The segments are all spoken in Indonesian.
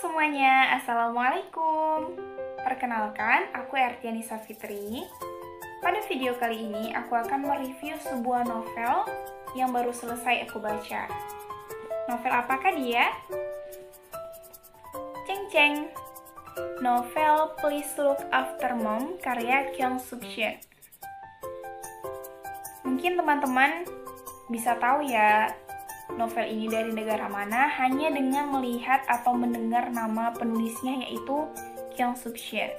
semuanya, Assalamualaikum. Perkenalkan, aku Ertianisa Fitri. Pada video kali ini, aku akan mereview sebuah novel yang baru selesai aku baca. Novel apakah dia? Ceng ceng. Novel Please Look After Mom karya Kyung Suk Shin. Mungkin teman-teman bisa tahu ya novel ini dari negara mana hanya dengan melihat atau mendengar nama penulisnya, yaitu Kyung Suk Shin.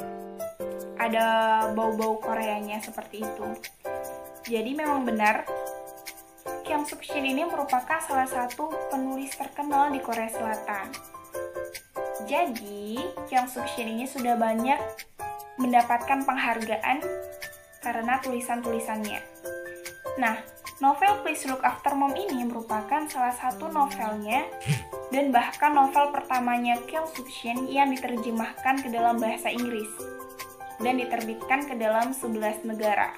Ada bau-bau Koreanya seperti itu. Jadi memang benar, Kyung Suk Shin ini merupakan salah satu penulis terkenal di Korea Selatan. Jadi, Kyung Suk Shin ini sudah banyak mendapatkan penghargaan karena tulisan-tulisannya. Nah, novel Please Look After Mom ini merupakan salah satu novelnya dan bahkan novel pertamanya Kyung Suk Shin yang diterjemahkan ke dalam bahasa Inggris dan diterbitkan ke dalam 11 negara.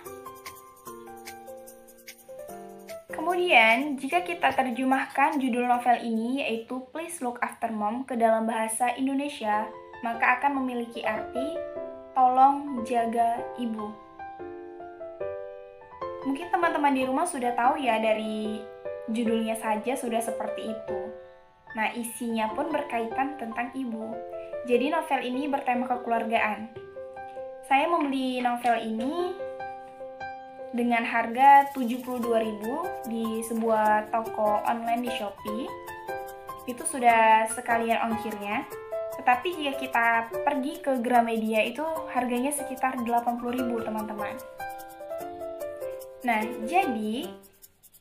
Kemudian, jika kita terjemahkan judul novel ini yaitu Please Look After Mom ke dalam bahasa Indonesia, maka akan memiliki arti tolong jaga ibu. Mungkin teman-teman di rumah sudah tahu ya, dari judulnya saja sudah seperti itu. Nah, isinya pun berkaitan tentang ibu. Jadi novel ini bertema kekeluargaan. Saya membeli novel ini dengan harga 72.000 di sebuah toko online di Shopee. Itu sudah sekalian ongkirnya. Tetapi jika kita pergi ke Gramedia itu harganya sekitar 80.000, teman-teman. Nah, jadi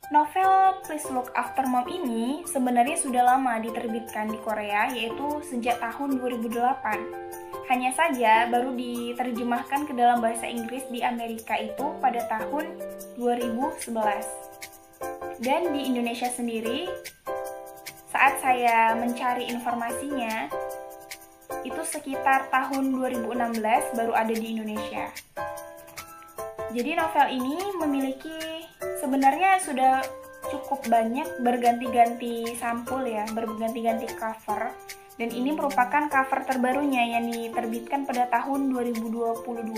novel Please Look After Mom ini sebenarnya sudah lama diterbitkan di Korea, yaitu sejak tahun 2008. Hanya saja baru diterjemahkan ke dalam bahasa Inggris di Amerika itu pada tahun 2011. Dan di Indonesia sendiri, saat saya mencari informasinya, itu sekitar tahun 2016 baru ada di Indonesia. Jadi novel ini memiliki, sebenarnya sudah cukup banyak berganti-ganti sampul ya, berganti-ganti cover. Dan ini merupakan cover terbarunya yang diterbitkan pada tahun 2022.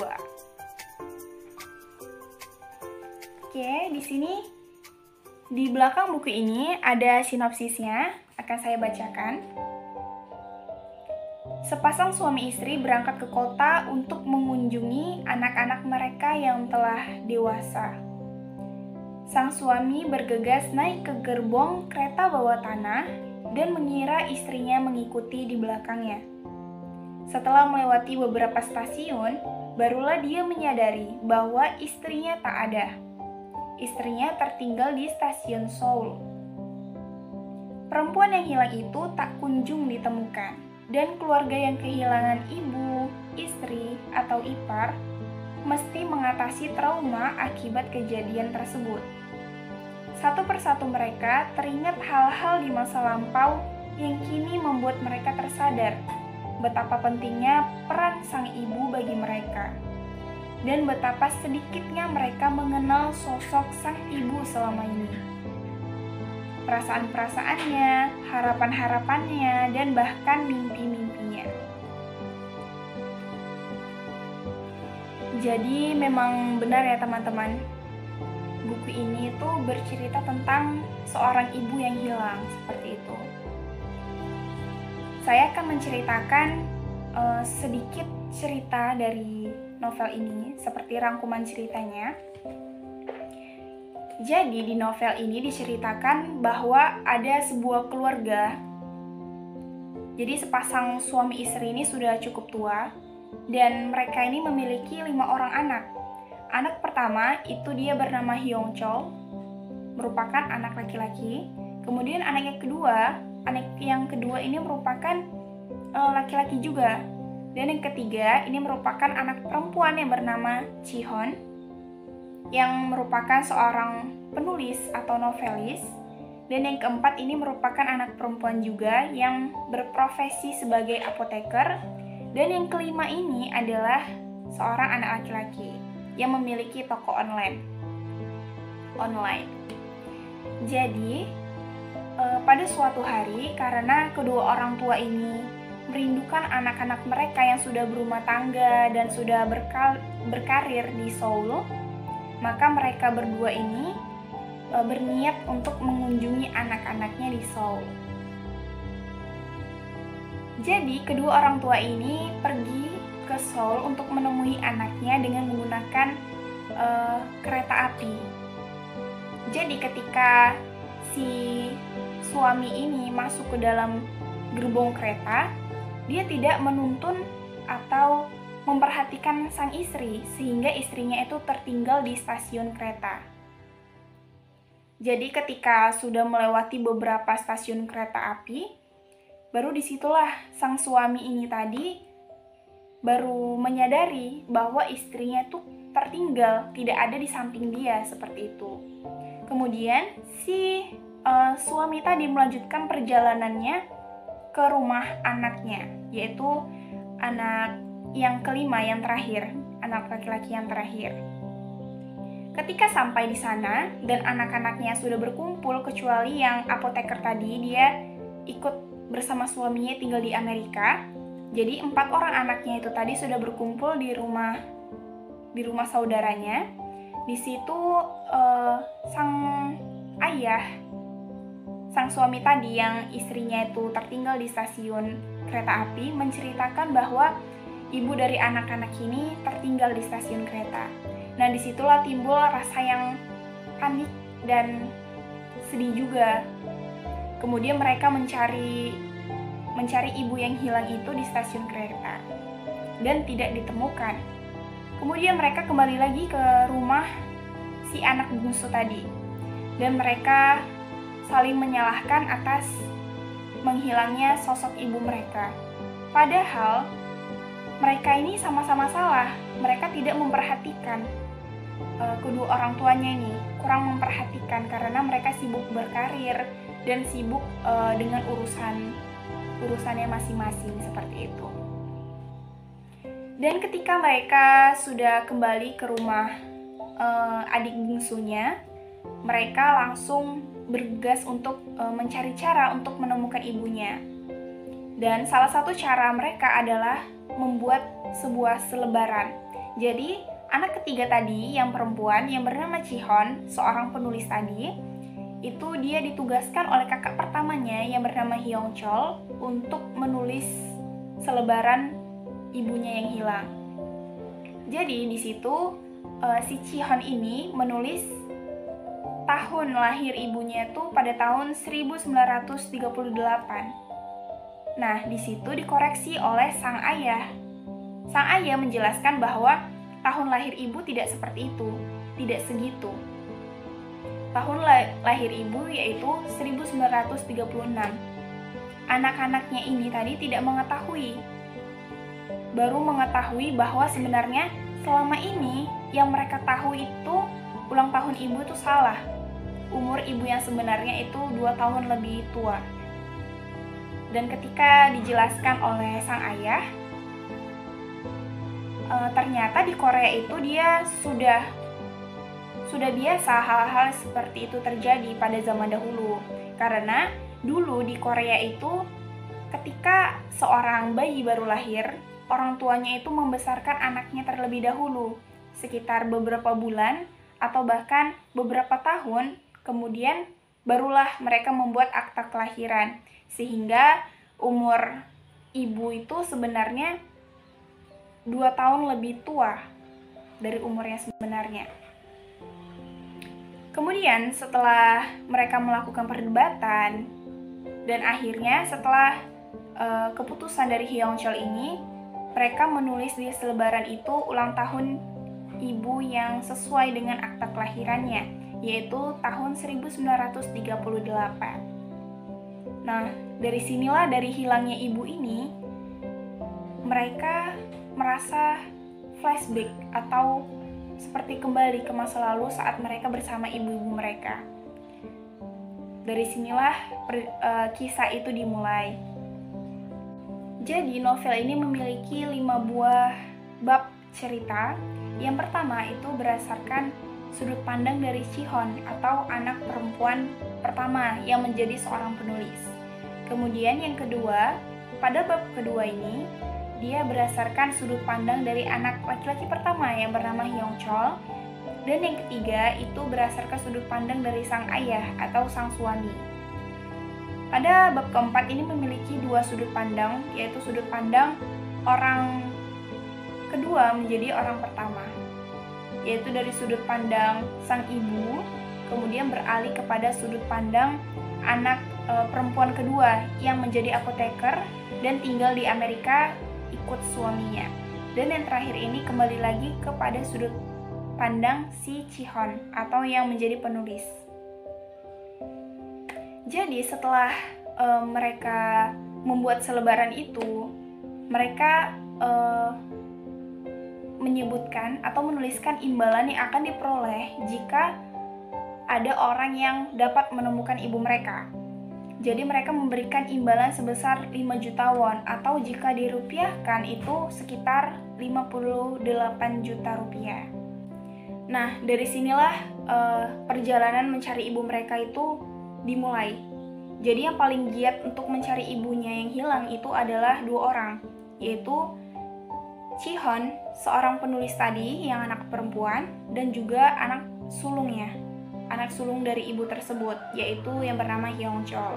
Oke, di sini di belakang buku ini ada sinopsisnya, akan saya bacakan. Sepasang suami istri berangkat ke kota untuk mengunjungi anak-anak mereka yang telah dewasa. Sang suami bergegas naik ke gerbong kereta bawah tanah dan mengira istrinya mengikuti di belakangnya. Setelah melewati beberapa stasiun, barulah dia menyadari bahwa istrinya tak ada. Istrinya tertinggal di stasiun Seoul. Perempuan yang hilang itu tak kunjung ditemukan. Dan keluarga yang kehilangan ibu, istri, atau ipar mesti mengatasi trauma akibat kejadian tersebut. Satu persatu mereka teringat hal-hal di masa lampau yang kini membuat mereka tersadar betapa pentingnya peran sang ibu bagi mereka, dan betapa sedikitnya mereka mengenal sosok sang ibu selama ini. Perasaan-perasaannya, harapan-harapannya, dan bahkan mimpi-mimpinya. Jadi memang benar ya teman-teman, buku ini tuh bercerita tentang seorang ibu yang hilang, seperti itu. Saya akan menceritakan sedikit cerita dari novel ini, seperti rangkuman ceritanya. Jadi di novel ini diceritakan bahwa ada sebuah keluarga. Jadi sepasang suami istri ini sudah cukup tua dan mereka ini memiliki 5 orang anak. Anak pertama itu dia bernama Hyung Chol, merupakan anak laki-laki. Kemudian anak yang kedua ini merupakan laki-laki juga. Dan yang ketiga ini merupakan anak perempuan yang bernama Ji-hon, yang merupakan seorang penulis atau novelis. Dan yang keempat ini merupakan anak perempuan juga yang berprofesi sebagai apoteker. Dan yang kelima ini adalah seorang anak laki-laki yang memiliki toko online. Jadi pada suatu hari, karena kedua orang tua ini merindukan anak-anak mereka yang sudah berumah tangga dan sudah berkarir di Seoul, maka mereka berdua ini berniat untuk mengunjungi anak-anaknya di Seoul. Jadi kedua orang tua ini pergi ke Seoul untuk menemui anaknya dengan menggunakan kereta api. Jadi ketika si suami ini masuk ke dalam gerbong kereta, dia tidak menuntun atau memperhatikan sang istri sehingga istrinya itu tertinggal di stasiun kereta. Jadi ketika sudah melewati beberapa stasiun kereta api, baru disitulah sang suami ini tadi baru menyadari bahwa istrinya itu tertinggal, tidak ada di samping dia seperti itu. Kemudian si suami tadi melanjutkan perjalanannya ke rumah anaknya, yaitu anak yang kelima, yang terakhir, anak laki-laki yang terakhir. Ketika sampai di sana dan anak-anaknya sudah berkumpul, kecuali yang apoteker tadi, dia ikut bersama suaminya tinggal di Amerika. Jadi 4 orang anaknya itu tadi sudah berkumpul di rumah saudaranya. Di situ sang suami tadi yang istrinya itu tertinggal di stasiun kereta api menceritakan bahwa ibu dari anak-anak ini tertinggal di stasiun kereta. Nah, disitulah timbul rasa yang panik dan sedih juga. Kemudian mereka mencari ibu yang hilang itu di stasiun kereta dan tidak ditemukan. Kemudian mereka kembali lagi ke rumah si anak bungsu tadi dan mereka saling menyalahkan atas menghilangnya sosok ibu mereka. Padahal mereka ini sama-sama salah. Mereka tidak memperhatikan kedua orang tuanya ini, kurang memperhatikan karena mereka sibuk berkarir dan sibuk dengan urusannya masing-masing seperti itu. Dan ketika mereka sudah kembali ke rumah adik bungsunya, mereka langsung bergegas untuk mencari cara untuk menemukan ibunya. Dan salah satu cara mereka adalah membuat sebuah selebaran. Jadi anak ketiga tadi yang perempuan yang bernama Chihon, seorang penulis tadi, itu dia ditugaskan oleh kakak pertamanya yang bernama Hyongchol untuk menulis selebaran ibunya yang hilang. Jadi di situ si Chihon ini menulis tahun lahir ibunya itu pada tahun 1938. Nah, di situ dikoreksi oleh sang ayah. Sang ayah menjelaskan bahwa tahun lahir ibu tidak seperti itu, tidak segitu. Tahun lahir ibu yaitu 1936. Anak-anaknya ini tadi tidak mengetahui. Baru mengetahui bahwa sebenarnya selama ini yang mereka tahu itu ulang tahun ibu itu salah. Umur ibu yang sebenarnya itu 2 tahun lebih tua. Dan ketika dijelaskan oleh sang ayah, ternyata di Korea itu dia sudah biasa hal-hal seperti itu terjadi pada zaman dahulu. Karena dulu di Korea itu ketika seorang bayi baru lahir, orang tuanya itu membesarkan anaknya terlebih dahulu, sekitar beberapa bulan atau bahkan beberapa tahun. Kemudian barulah mereka membuat akta kelahiran, sehingga umur ibu itu sebenarnya 2 tahun lebih tua dari umurnya sebenarnya. Kemudian setelah mereka melakukan perdebatan dan akhirnya setelah keputusan dari Hyongchol ini, mereka menulis di selebaran itu ulang tahun ibu yang sesuai dengan akta kelahirannya, yaitu tahun 1938. Nah, dari sinilah, dari hilangnya ibu ini, mereka merasa flashback atau seperti kembali ke masa lalu saat mereka bersama ibu-ibu mereka. Dari sinilah kisah itu dimulai. Jadi novel ini memiliki 5 buah bab cerita. Yang pertama itu berdasarkan sudut pandang dari Chihon atau anak perempuan pertama yang menjadi seorang penulis. Kemudian yang kedua pada bab kedua ini, dia berdasarkan sudut pandang dari anak laki-laki pertama yang bernama Hyung Chol, dan yang ketiga itu berdasarkan sudut pandang dari sang ayah atau sang suami. Pada bab keempat ini memiliki dua sudut pandang, yaitu sudut pandang orang kedua menjadi orang pertama, yaitu dari sudut pandang sang ibu, kemudian beralih kepada sudut pandang anak perempuan kedua yang menjadi apoteker dan tinggal di Amerika ikut suaminya. Dan yang terakhir ini kembali lagi kepada sudut pandang si Chihon atau yang menjadi penulis. Jadi setelah mereka membuat selebaran itu, mereka menyebutkan atau menuliskan imbalan yang akan diperoleh jika ada orang yang dapat menemukan ibu mereka. Jadi mereka memberikan imbalan sebesar 5 juta won atau jika dirupiahkan itu sekitar 58 juta rupiah. Nah, dari sinilah perjalanan mencari ibu mereka itu dimulai. Jadi yang paling giat untuk mencari ibunya yang hilang itu adalah dua orang, yaitu Chihon, seorang penulis tadi yang anak perempuan, dan juga anak sulungnya, anak sulung dari ibu tersebut, yaitu yang bernama Hyung Chol.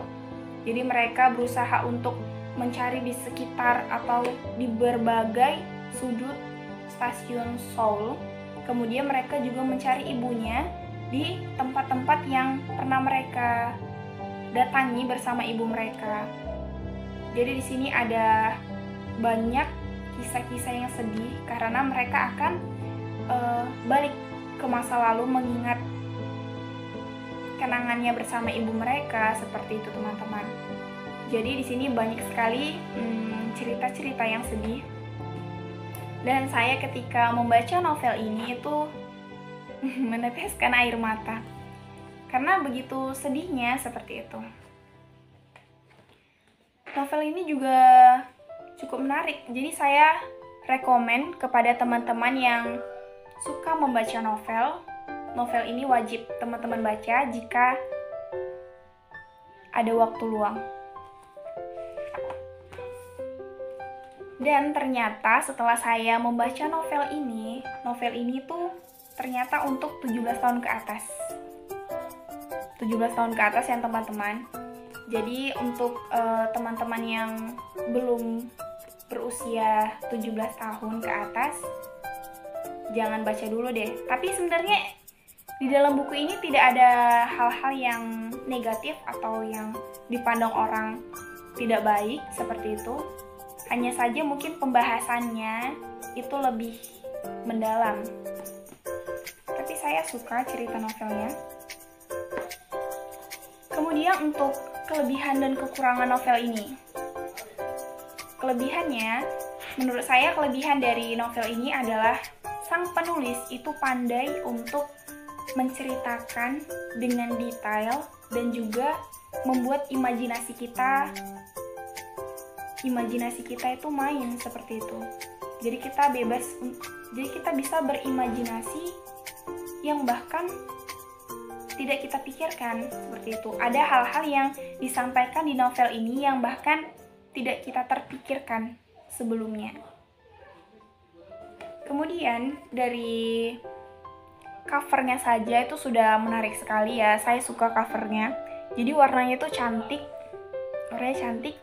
Jadi mereka berusaha untuk mencari di sekitar atau di berbagai sudut stasiun Seoul. Kemudian mereka juga mencari ibunya di tempat-tempat yang pernah mereka datangi bersama ibu mereka. Jadi di sini ada banyak kisah-kisah yang sedih karena mereka akan balik ke masa lalu mengingat kenangannya bersama ibu mereka, seperti itu teman-teman. Jadi di sini banyak sekali cerita-cerita yang sedih. Dan saya ketika membaca novel ini itu meneteskan air mata karena begitu sedihnya seperti itu. Novel ini juga cukup menarik, jadi saya rekomen kepada teman-teman yang suka membaca novel. Novel ini wajib teman-teman baca jika ada waktu luang. Dan ternyata setelah saya membaca novel ini tuh ternyata untuk 17 tahun ke atas. 17 tahun ke atas ya teman-teman. Jadi untuk teman-teman yang belum berusia 17 tahun ke atas, jangan baca dulu deh. Tapi sebenarnya di dalam buku ini tidak ada hal-hal yang negatif atau yang dipandang orang tidak baik seperti itu. Hanya saja mungkin pembahasannya itu lebih mendalam. Tapi saya suka cerita novelnya. Kemudian untuk kelebihan dan kekurangan novel ini. Kelebihannya, menurut saya kelebihan dari novel ini adalah sang penulis itu pandai untuk menceritakan dengan detail dan juga membuat imajinasi kita itu main seperti itu. Jadi kita bebas, jadi kita bisa berimajinasi yang bahkan tidak kita pikirkan seperti itu. Ada hal-hal yang disampaikan di novel ini yang bahkan tidak kita terpikirkan sebelumnya. Kemudian dari covernya saja itu sudah menarik sekali ya. Saya suka covernya. Jadi warnanya itu cantik, warnanya cantik.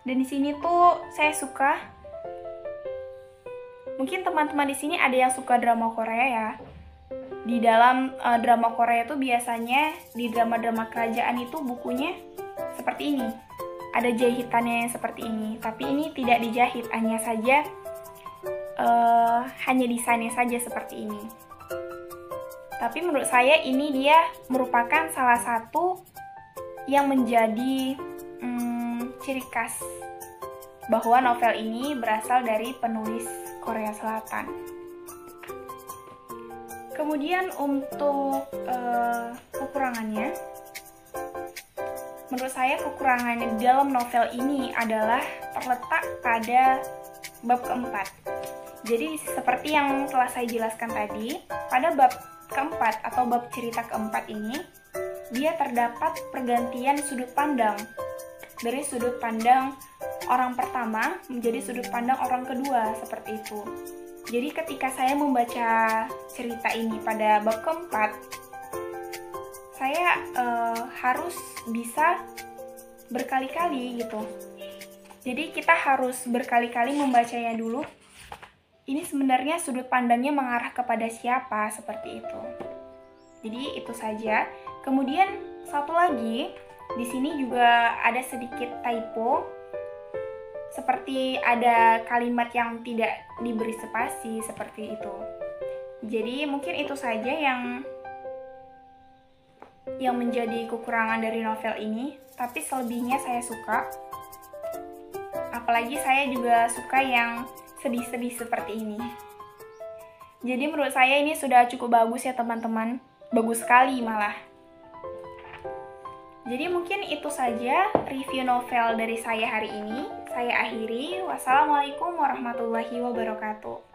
Dan di sini tuh saya suka. Mungkin teman-teman di sini ada yang suka drama Korea ya. Di dalam drama Korea itu biasanya di drama-drama kerajaan itu bukunya seperti ini. Ada jahitannya yang seperti ini. Tapi ini tidak dijahit, hanya saja hanya desainnya saja seperti ini. Tapi menurut saya ini dia merupakan salah satu yang menjadi ciri khas bahwa novel ini berasal dari penulis Korea Selatan. Kemudian untuk kekurangannya, menurut saya kekurangannya di dalam novel ini adalah terletak pada bab keempat. Jadi seperti yang telah saya jelaskan tadi, pada bab keempat atau bab cerita keempat ini, dia terdapat pergantian sudut pandang. Dari sudut pandang orang pertama menjadi sudut pandang orang kedua, seperti itu. Jadi ketika saya membaca cerita ini pada bab keempat, saya harus bisa berkali-kali gitu. Jadi kita harus berkali-kali membacanya dulu. Ini sebenarnya sudut pandangnya mengarah kepada siapa, seperti itu. Jadi itu saja. Kemudian satu lagi, di sini juga ada sedikit typo. Seperti ada kalimat yang tidak diberi spasi, seperti itu. Jadi mungkin itu saja yang menjadi kekurangan dari novel ini, tapi selebihnya saya suka. Apalagi saya juga suka yang sedih-sedih seperti ini. Jadi menurut saya ini sudah cukup bagus ya teman-teman. Bagus sekali malah. Jadi mungkin itu saja review novel dari saya hari ini. Saya akhiri. Wassalamualaikum warahmatullahi wabarakatuh.